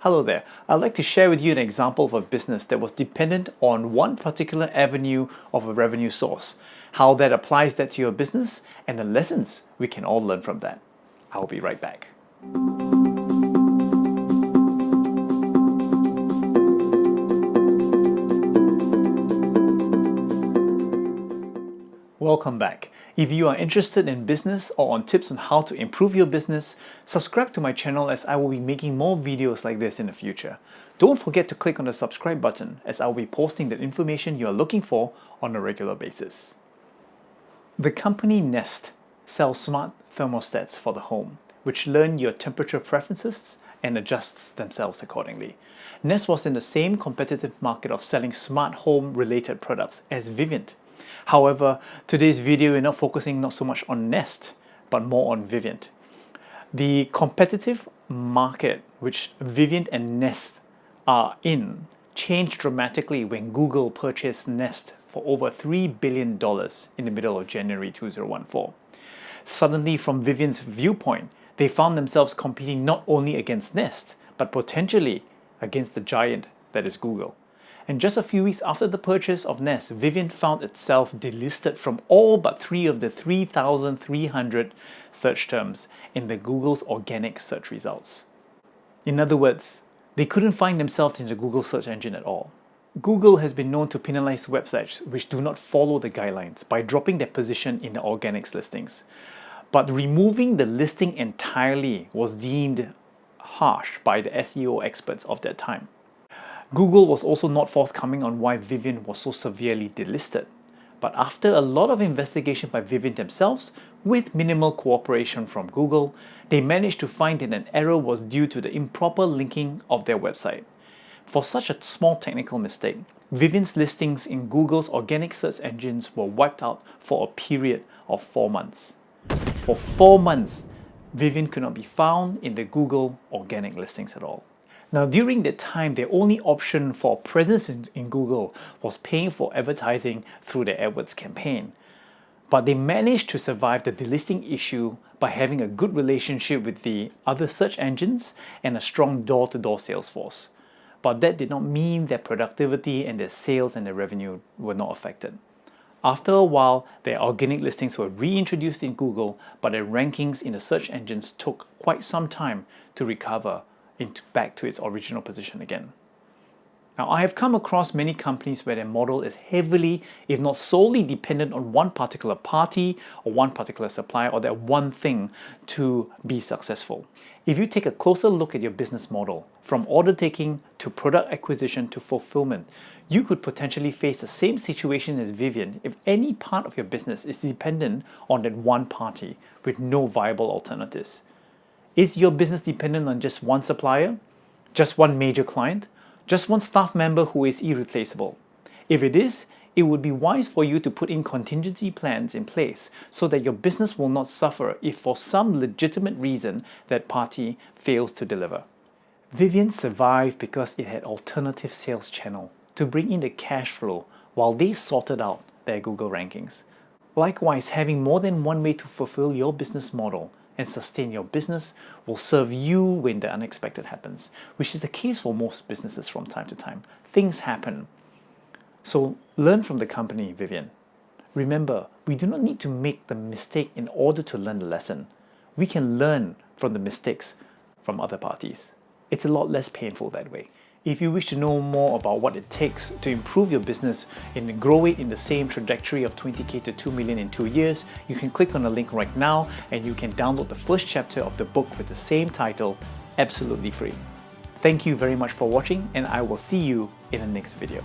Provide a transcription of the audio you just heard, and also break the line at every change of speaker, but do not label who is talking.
Hello there. I'd like to share with you an example of a business that was dependent on one particular avenue of a revenue source, how that applies that to your business, and the lessons we can all learn from that. I'll be right back. Welcome back. If you are interested in business or on tips on how to improve your business, subscribe to my channel as I will be making more videos like this in the future. Don't forget to click on the subscribe button as I will be posting the information you are looking for on a regular basis. The company Nest sells smart thermostats for the home, which learn your temperature preferences and adjusts themselves accordingly. Nest was in the same competitive market of selling smart home related products as Vivint. However, today's video we're not focusing not so much on Nest, but more on Vivint. The competitive market which Vivint and Nest are in changed dramatically when Google purchased Nest for over $3 billion in the middle of January 2014. Suddenly, from Vivint's viewpoint, they found themselves competing not only against Nest, but potentially against the giant that is Google. And just a few weeks after the purchase of Nest, Vivint found itself delisted from all but 3 of the 3,300 search terms in the Google's organic search results. In other words, they couldn't find themselves in the Google search engine at all. Google has been known to penalize websites which do not follow the guidelines by dropping their position in the organics listings. But removing the listing entirely was deemed harsh by the SEO experts of that time. Google was also not forthcoming on why Vivint was so severely delisted. But after a lot of investigation by Vivint themselves, with minimal cooperation from Google, they managed to find that an error was due to the improper linking of their website. For such a small technical mistake, Vivint's listings in Google's organic search engines were wiped out for a period of 4 months. For 4 months, Vivint could not be found in the Google organic listings at all. Now, during that time, their only option for presence in Google was paying for advertising through their AdWords campaign. But they managed to survive the delisting issue by having a good relationship with the other search engines and a strong door-to-door sales force. But that did not mean their productivity and their sales and their revenue were not affected. After a while, their organic listings were reintroduced in Google, but their rankings in the search engines took quite some time to recover back to its original position again. Now, I have come across many companies where their model is heavily, if not solely, dependent on one particular party or one particular supplier or that one thing to be successful. If you take a closer look at your business model, from order taking to product acquisition to fulfillment, you could potentially face the same situation as Vivint if any part of your business is dependent on that one party with no viable alternatives. Is your business dependent on just one supplier, just one major client, just one staff member who is irreplaceable? If it is, it would be wise for you to put in contingency plans in place so that your business will not suffer if for some legitimate reason that party fails to deliver. Vivint survived because it had alternative sales channel to bring in the cash flow while they sorted out their Google rankings. Likewise, having more than one way to fulfill your business model and sustain your business will serve you when the unexpected happens, which is the case for most businesses from time to time. Things happen. So learn from the company Vivint. Remember, we do not need to make the mistake in order to learn the lesson. We can learn from the mistakes from other parties. It's a lot less painful that way. If you wish to know more about what it takes to improve your business and grow it in the same trajectory of 20k to 2 million in 2 years, you can click on the link right now and you can download the first chapter of the book with the same title, absolutely free. Thank you very much for watching, and I will see you in the next video.